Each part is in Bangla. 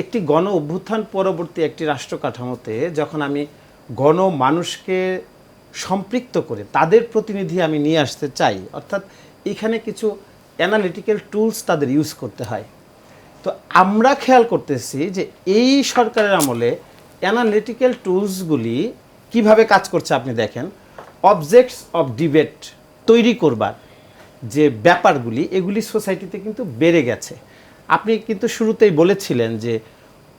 একটি গণ অভ্যুত্থান পরবর্তী একটি রাষ্ট্র কাঠামোতে যখন আমি গণমানুষকে সম্পৃক্ত করে তাদের প্রতিনিধি আমি নিয়ে আসতে চাই, অর্থাৎ এখানে কিছু অ্যানালিটিক্যাল টুলস তাদের ইউজ করতে হয়। তো আমরা খেয়াল করতেছি যে এই সরকারের আমলে অ্যানালিটিক্যাল টুলসগুলি কিভাবে কাজ করছে আপনি দেখেন। অবজেক্টস অফ ডিবেট তৈরি করবার যে ব্যাপারগুলি, এগুলি সোসাইটিতে কিন্তু বেড়ে গেছে। আপনি কিন্তু শুরুতেই বলেছিলেন যে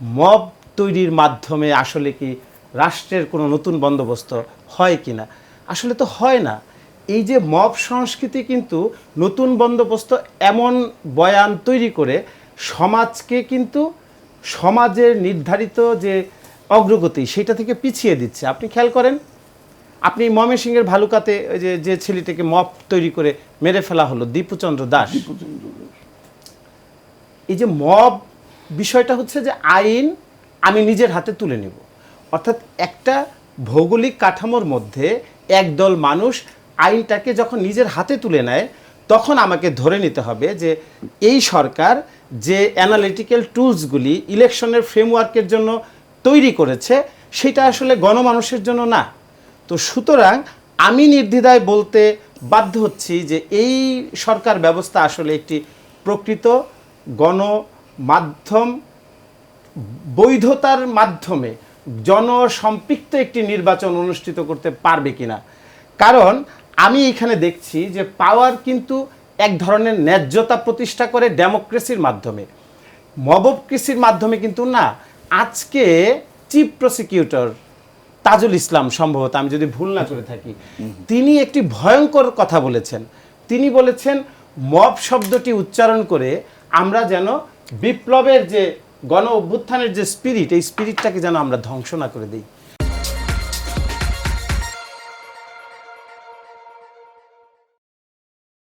মব তৈরির মাধ্যমে আসলে কি রাষ্ট্রের কোনো নতুন বন্দোবস্ত হয় কি না। আসলে তো হয় না। এই যে মব সংস্কৃতি কিন্তু নতুন বন্দোবস্ত এমন বয়ান তৈরি করে সমাজকে কিন্তু সমাজের নির্ধারিত যে অগ্রগতি সেটা থেকে পিছিয়ে দিচ্ছে। আপনি খেয়াল করেন, আপনি ময়মনসিংহের ভালুকাতে ওই যে ছেলেটাকে মব তৈরি করে মেরে ফেলা হলো, দীপুচন্দ্র দাস। এই যে মব বিষয়টা হচ্ছে যে আইন আমি নিজের হাতে তুলে নেব, অর্থাৎ একটা ভৌগোলিক কাঠামোর মধ্যে একদল মানুষ আইনটাকে যখন নিজের হাতে তুলে নেয়, তখন আমাকে ধরে নিতে হবে যে এই সরকার যে অ্যানালিটিক্যাল টুলসগুলি ইলেকশনের ফ্রেমওয়ার্কের জন্য তৈরি করেছে সেটা আসলে গণমানুষের জন্য না। তো সুতরাং আমি নির্দ্বিধায় বলতে বাধ্য হচ্ছি যে এই সরকার ব্যবস্থা আসলে একটি প্রকৃত গণমাধ্যম বৈধতার মাধ্যমে জনসম্পৃক্ত একটি নির্বাচন অনুষ্ঠিত করতে পারবে কিনা। কারণ আমি এখানে দেখছি যে পাওয়ার কিন্তু এক ধরনের ন্যায্যতা প্রতিষ্ঠা করে ডেমোক্রেসির মাধ্যমে, মবক্রেসির মাধ্যমে কিন্তু না। আজকে চিফ প্রসিকিউটর তাজুল ইসলাম, সম্ভবত আমি যদি ভুল না করে থাকি, তিনি একটি ভয়ঙ্কর কথা বলেছেন। তিনি বলেছেন মব শব্দটি উচ্চারণ করে আমরা যেন বিপ্লবের যে গণ অভ্যুত্থানের যে স্পিরিট, এই স্পিরিটটাকে যেন আমরা ধ্বংস না করে দিই।